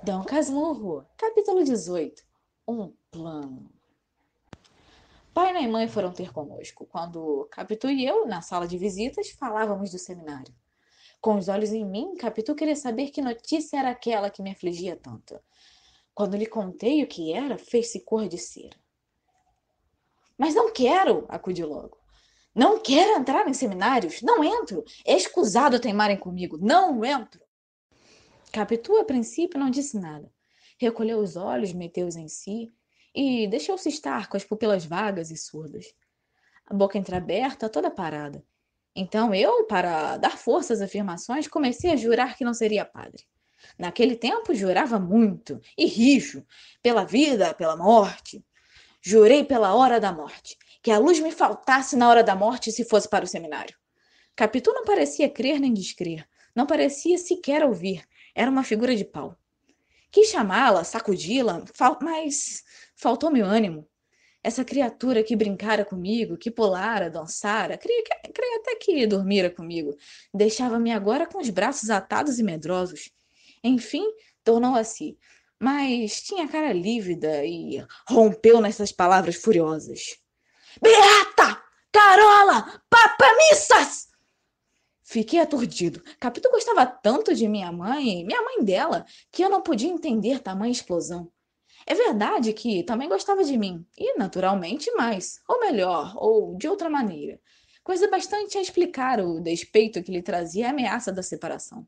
Dom Casmurro, capítulo 18. Um plano. Pai e mãe foram ter conosco, quando Capitu e eu, na sala de visitas, falávamos do seminário. Com os olhos em mim, Capitu queria saber que notícia era aquela que me afligia tanto. Quando lhe contei o que era, fez-se cor de cera. Mas não quero, acudiu logo. Não quero entrar em seminários, não entro. É escusado teimarem comigo, não entro. Capitu, a princípio, não disse nada. Recolheu os olhos, meteu-os em si e deixou-se estar com as pupilas vagas e surdas. A boca entreaberta, toda parada. Então eu, para dar força às afirmações, comecei a jurar que não seria padre. Naquele tempo jurava muito, e rijo, pela vida, pela morte. Jurei pela hora da morte, que a luz me faltasse na hora da morte se fosse para o seminário. Capitu não parecia crer nem descrer, não parecia sequer ouvir. Era uma figura de pau. Quis chamá-la, sacudi-la, mas faltou-me o ânimo. Essa criatura que brincara comigo, que pulara, dançara, creio até que dormira comigo, deixava-me agora com os braços atados e medrosos. Enfim, tornou a si, mas tinha a cara lívida e rompeu nessas palavras furiosas. Beata! Carola! Papamissas! Fiquei aturdido. Capitu gostava tanto de minha mãe dela, que eu não podia entender tamanha explosão. É verdade que também gostava de mim, e naturalmente mais, ou melhor, ou de outra maneira. Coisa bastante a explicar o despeito que lhe trazia a ameaça da separação.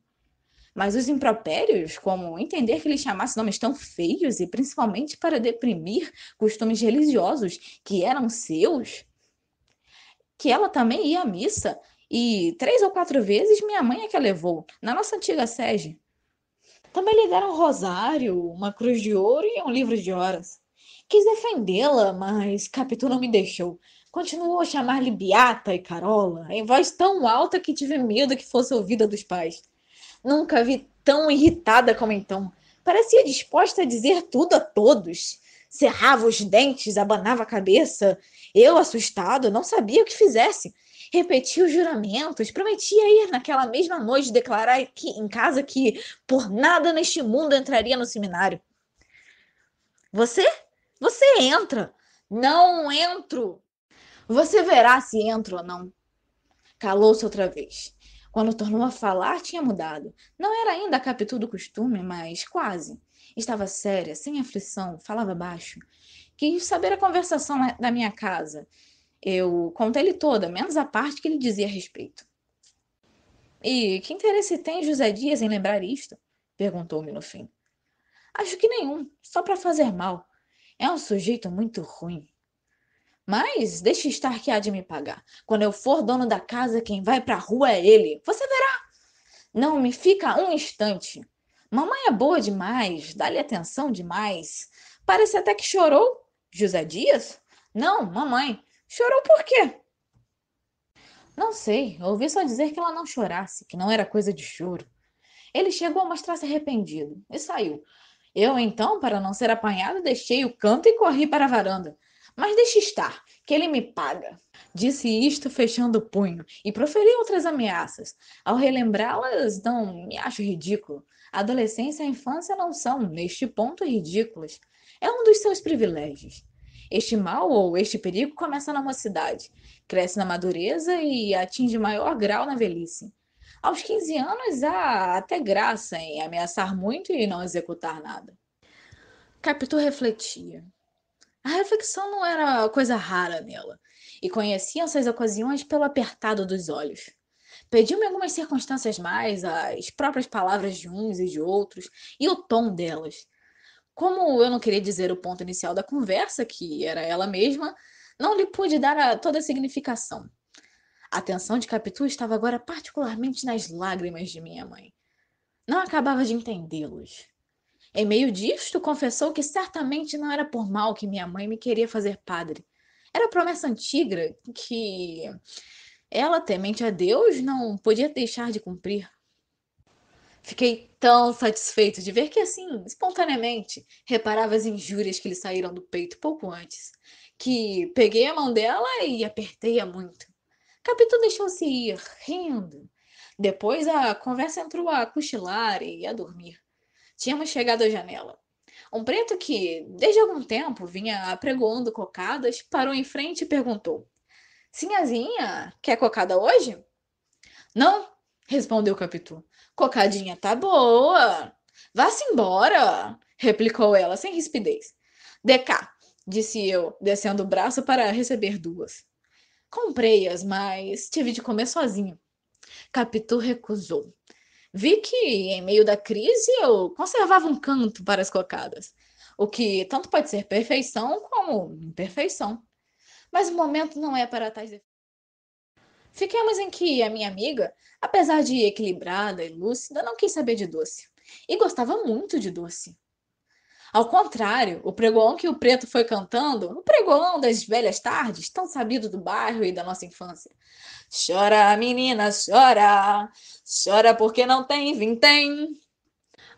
Mas os impropérios, como entender que lhe chamasse nomes tão feios e principalmente para deprimir costumes religiosos que eram seus, que ela também ia à missa, e 3 ou 4 vezes minha mãe é que a levou, na nossa antiga sede. Também lhe deram um rosário, uma cruz de ouro e um livro de horas. Quis defendê-la, mas Capitu não me deixou. Continuou a chamar-lhe Beata e Carola, em voz tão alta que tive medo que fosse ouvida dos pais. Nunca a vi tão irritada como então. Parecia disposta a dizer tudo a todos. Cerrava os dentes, abanava a cabeça. Eu, assustado, não sabia o que fizesse. Repetia os juramentos, prometia ir naquela mesma noite declarar que, em casa que por nada neste mundo entraria no seminário. Você? Você entra. Não entro. Você verá se entro ou não. Calou-se outra vez. Quando tornou a falar, tinha mudado. Não era ainda a Capitu do costume, mas quase. Estava séria, sem aflição, falava baixo. Quis saber a conversação da minha casa. Eu contei-lhe toda, menos a parte que lhe dizia a respeito. E que interesse tem José Dias em lembrar isto? Perguntou-me no fim. Acho que nenhum, só para fazer mal. É um sujeito muito ruim. Mas deixe estar que há de me pagar. Quando eu for dono da casa, quem vai para a rua é ele. Você verá. Não me fica um instante. Mamãe é boa demais, dá-lhe atenção demais. Parece até que chorou. José Dias? Não, mamãe. Chorou por quê? Não sei, ouvi só dizer que ela não chorasse, que não era coisa de choro. Ele chegou a mostrar-se arrependido e saiu. Eu, então, para não ser apanhado, deixei o canto e corri para a varanda. Mas deixe estar, que ele me paga. Disse isto fechando o punho e proferi outras ameaças. Ao relembrá-las, não me acho ridículo. A adolescência e a infância não são, neste ponto, ridículas. É um dos seus privilégios. Este mal ou este perigo começa na mocidade, cresce na madureza e atinge maior grau na velhice. Aos 15 anos há até graça em ameaçar muito e não executar nada. Capitu refletia. A reflexão não era coisa rara nela, e conhecia essas ocasiões pelo apertado dos olhos. Pediu-me algumas circunstâncias mais, as próprias palavras de uns e de outros, e o tom delas. Como eu não queria dizer o ponto inicial da conversa, que era ela mesma, não lhe pude dar toda a significação. A atenção de Capitu estava agora particularmente nas lágrimas de minha mãe. Não acabava de entendê-los. Em meio disto, confessou que certamente não era por mal que minha mãe me queria fazer padre. Era promessa antiga que ela, temente a Deus, não podia deixar de cumprir. Fiquei tão satisfeito de ver que, assim, espontaneamente, reparava as injúrias que lhe saíram do peito pouco antes, que peguei a mão dela e apertei-a muito. Capitu deixou-se ir, rindo. Depois a conversa entrou a cochilar e a dormir. Tínhamos chegado à janela. Um preto que, desde algum tempo, vinha apregoando cocadas, parou em frente e perguntou: Sinhazinha, quer cocada hoje? Não, respondeu Capitu. Cocadinha tá boa. Vá-se embora, replicou ela, sem rispidez. De cá, disse eu, descendo o braço para receber duas. Comprei-as, mas tive de comer sozinho. Capitu recusou. Vi que, em meio da crise, eu conservava um canto para as cocadas, o que tanto pode ser perfeição como imperfeição. Mas o momento não é para tais efeitos. Fiquemos em que a minha amiga, apesar de equilibrada e lúcida, não quis saber de doce. E gostava muito de doce. Ao contrário, o pregoão que o preto foi cantando, o pregoão das velhas tardes, tão sabido do bairro e da nossa infância. Chora, menina, chora, chora porque não tem vintém.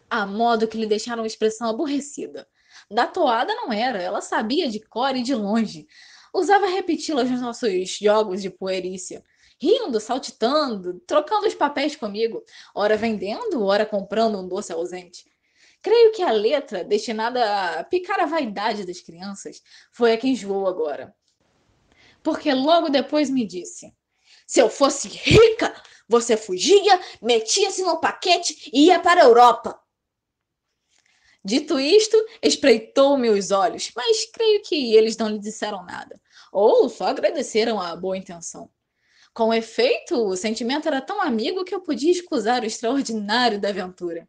A modo que lhe deixaram uma expressão aborrecida. Da toada não era, ela sabia de cor e de longe. Usava repeti-las nos nossos jogos de puerícia, rindo, saltitando, trocando os papéis comigo, ora vendendo, ora comprando um doce ausente. Creio que a letra, destinada a picar a vaidade das crianças, foi a que enjoou agora. Porque logo depois me disse: se eu fosse rica, você fugia, metia-se no paquete e ia para a Europa. Dito isto, espreitou-me os olhos, mas creio que eles não lhe disseram nada, ou só agradeceram a boa intenção. Com efeito, o sentimento era tão amigo que eu podia escusar o extraordinário da aventura.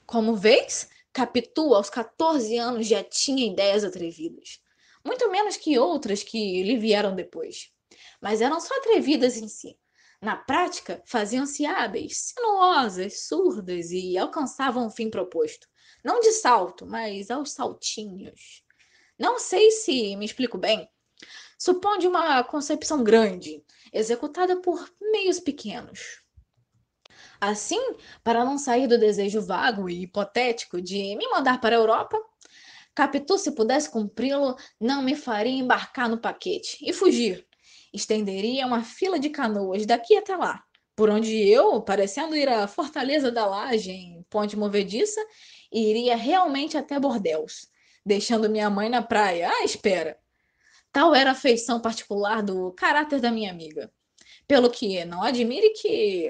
Como vês, Capitu, aos 14 anos, já tinha ideias atrevidas. Muito menos que outras que lhe vieram depois. Mas eram só atrevidas em si. Na prática, faziam-se hábeis, sinuosas, surdas e alcançavam o fim proposto. Não de salto, mas aos saltinhos. Não sei se me explico bem. Suponde uma concepção grande, executada por meios pequenos. Assim, para não sair do desejo vago e hipotético de me mandar para a Europa, Capitu, se pudesse cumpri-lo, não me faria embarcar no paquete e fugir. Estenderia uma fila de canoas daqui até lá, por onde eu, parecendo ir à Fortaleza da Laje, em Ponte Movediça, iria realmente até Bordéus, deixando minha mãe na praia à espera. Tal era a feição particular do caráter da minha amiga. Pelo que não admire que,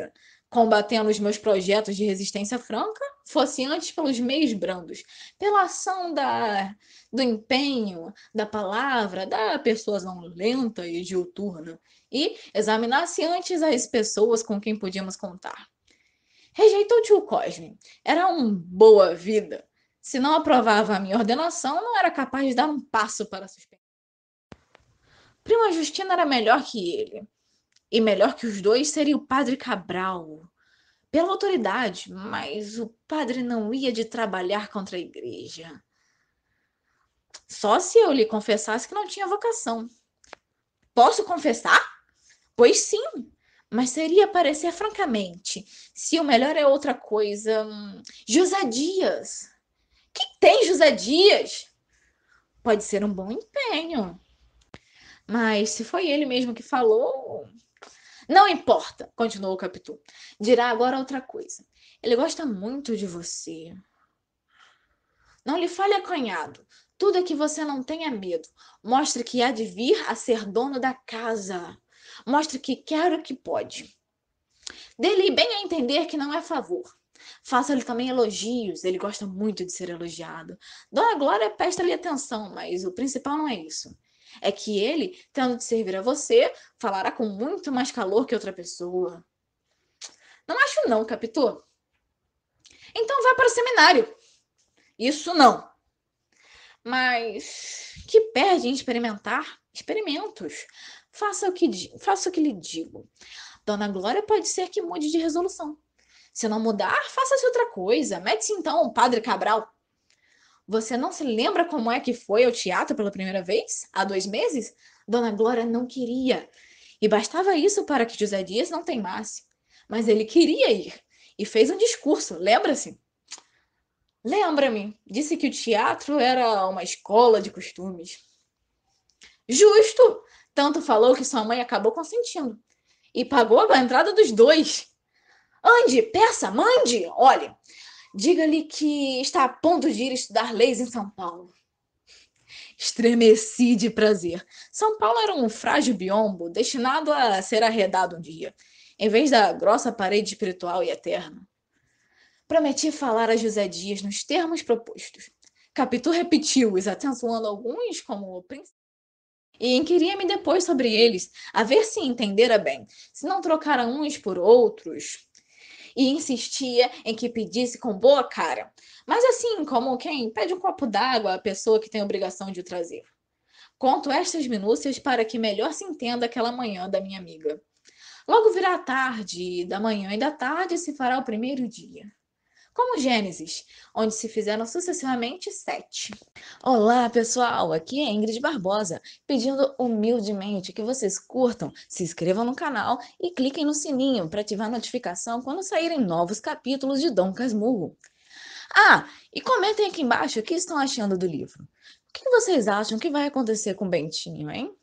combatendo os meus projetos de resistência franca, fosse antes pelos meios brandos, pela ação do empenho, da palavra, da persuasão lenta e diuturna, e examinasse antes as pessoas com quem podíamos contar. Rejeitou tio Cosme. Era um boa vida. Se não aprovava a minha ordenação, não era capaz de dar um passo para suspender. Prima Justina era melhor que ele. E melhor que os dois seria o padre Cabral, pela autoridade, mas o padre não ia de trabalhar contra a igreja. Só se eu lhe confessasse que não tinha vocação. Posso confessar? Pois sim, mas seria parecer francamente. Se o melhor é outra coisa. José Dias. Que tem José Dias? Pode ser um bom empenho. Mas se foi ele mesmo que falou, não importa, continuou o Capitu. Dirá agora outra coisa. Ele gosta muito de você. Não lhe fale acanhado. Tudo é que você não tenha medo. Mostre que há de vir a ser dono da casa. Mostre que quer o que pode. Dê-lhe bem a entender que não é favor. Faça-lhe também elogios. Ele gosta muito de ser elogiado. Dona Glória presta-lhe atenção, mas o principal não é isso. É que ele, tendo de servir a você, falará com muito mais calor que outra pessoa. Não acho não, Capitu. Então vá para o seminário. Isso não. Mas que perde em experimentar? Experimentos. Faça o que lhe digo. Dona Glória pode ser que mude de resolução. Se não mudar, faça-se outra coisa. Mete-se então, Padre Cabral. Você não se lembra como é que foi ao teatro pela primeira vez? Há 2 meses? Dona Glória não queria. E bastava isso para que José Dias não teimasse. Mas ele queria ir. E fez um discurso, lembra-se? Lembra-me. Disse que o teatro era uma escola de costumes. Justo! Tanto falou que sua mãe acabou consentindo. E pagou a entrada dos dois. Ande, peça, mande! Olhe, Diga-lhe que está a ponto de ir estudar leis em São Paulo. Estremeci de prazer. São Paulo era um frágil biombo destinado a ser arredado um dia, em vez da grossa parede espiritual e eterna. Prometi falar a José Dias nos termos propostos. Capitu repetiu-os, acentuando alguns como princípios, e inquiria-me depois sobre eles, a ver se entendera bem, se não trocara uns por outros, e insistia em que pedisse com boa cara, mas assim como quem pede um copo d'água à pessoa que tem obrigação de o trazer. Conto estas minúcias para que melhor se entenda aquela manhã da minha amiga. Logo virá a tarde, e da manhã e da tarde se fará o primeiro dia. Como Gênesis, onde se fizeram sucessivamente 7. Olá, pessoal! Aqui é Ingrid Barbosa, pedindo humildemente que vocês curtam, se inscrevam no canal e cliquem no sininho para ativar a notificação quando saírem novos capítulos de Dom Casmurro. Ah, e comentem aqui embaixo o que estão achando do livro. O que vocês acham que vai acontecer com o Bentinho, hein?